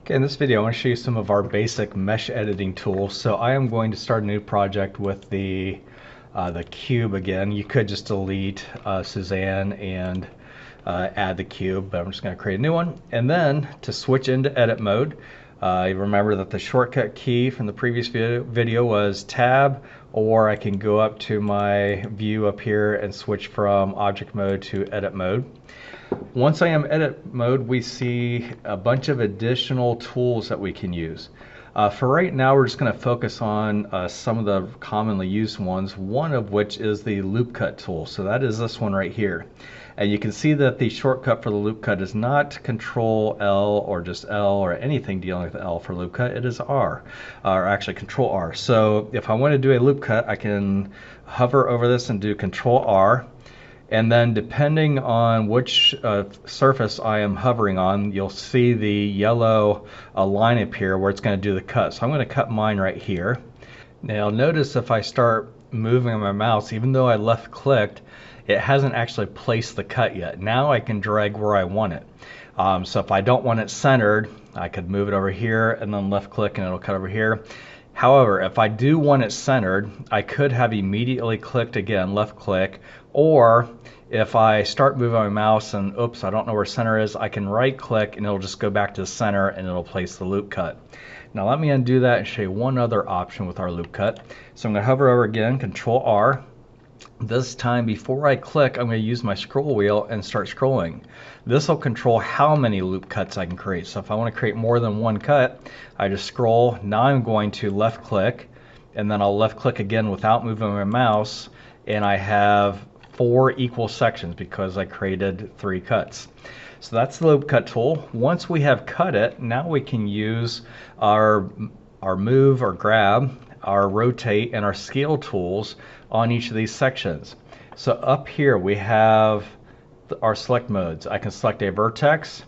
Okay, in this video I want to show you some of our basic mesh editing tools. So I am going to start a new project with the cube again. You could just delete Suzanne and add the cube, but I'm just going to create a new one. And then to switch into edit mode, you remember that the shortcut key from the previous video was tab, or I can go up to my view up here and switch from object mode to edit mode. Once I am edit mode, we see a bunch of additional tools that we can use. For right now, we're just going to focus on some of the commonly used ones, one of which is the loop cut tool. So that is this one right here. And you can see that the shortcut for the loop cut is not Control L or just L or anything dealing with L for loop cut. It is R, or actually Control R. So if I want to do a loop cut, I can hover over this and do Control R. And then depending on which surface I am hovering on, you'll see the yellow line up here where it's going to do the cut. So I'm going to cut mine right here. Now notice if I start moving my mouse, even though I left clicked, it hasn't actually placed the cut yet. Now I can drag where I want it. So if I don't want it centered, I could move it over here and then left click and it'll cut over here. However, if I do want it centered, I could have immediately clicked again, left click, or if I start moving my mouse and oops, I don't know where center is, I can right click and it'll just go back to the center and it'll place the loop cut. Now let me undo that and show you one other option with our loop cut. So I'm going to hover over again, Control R. This time before I click, I'm going to use my scroll wheel and start scrolling. This will control how many loop cuts I can create. So if I want to create more than one cut, I just scroll. Now I'm going to left click, and then I'll left click again without moving my mouse, and I have 4 equal sections because I created 3 cuts. So that's the loop cut tool. Once we have cut it, now we can use our move or grab, our rotate, and our scale tools on each of these sections. So up here we have our select modes. I can select a vertex,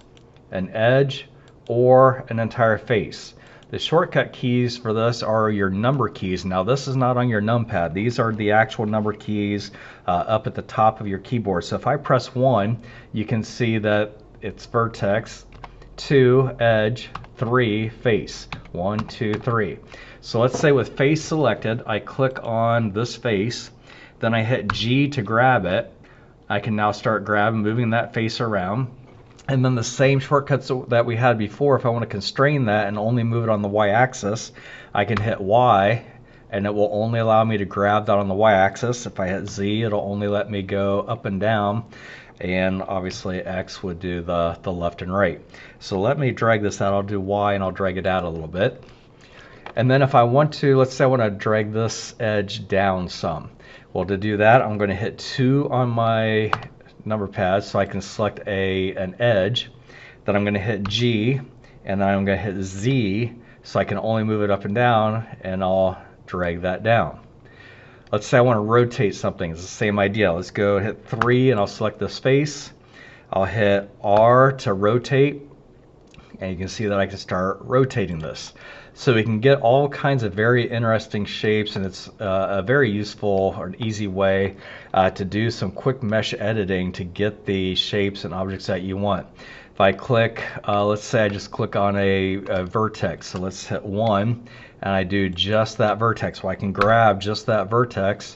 an edge, or an entire face. The shortcut keys for this are your number keys. Now this is not on your numpad. These are the actual number keys up at the top of your keyboard. So if I press 1, you can see that it's vertex, 2, edge, 3, face. 1, 2, 3. So let's say with face selected, I click on this face, then I hit G to grab it. I can now start grabbing, moving that face around. And then the same shortcuts that we had before, if I want to constrain that and only move it on the Y-axis, I can hit Y and it will only allow me to grab that on the Y-axis. If I hit Z, it'll only let me go up and down. And obviously X would do the left and right. So let me drag this out. I'll do Y and I'll drag it out a little bit. And then if I want to, let's say I want to drag this edge down some. Well, to do that, I'm going to hit 2 on my number pad so I can select an edge. Then I'm going to hit G, and then I'm going to hit Z so I can only move it up and down, and I'll drag that down. Let's say I want to rotate something. It's the same idea. Let's go hit 3 and I'll select this face. I'll hit R to rotate, and you can see that I can start rotating this. So we can get all kinds of very interesting shapes, and it's a very useful or an easy way to do some quick mesh editing to get the shapes and objects that you want. If I click, let's say I just click on a vertex, so let's hit 1, and I do just that vertex. Well, I can grab just that vertex,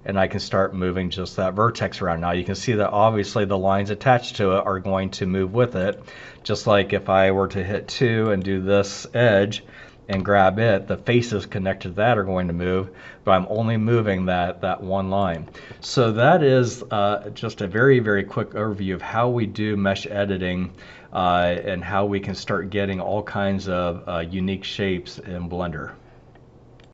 and I can start moving just that vertex around. Now you can see that obviously the lines attached to it are going to move with it, just like if I were to hit 2 and do this edge and grab it, the faces connected to that are going to move, but I'm only moving that one line. So that is just a very, very quick overview of how we do mesh editing and how we can start getting all kinds of unique shapes in Blender.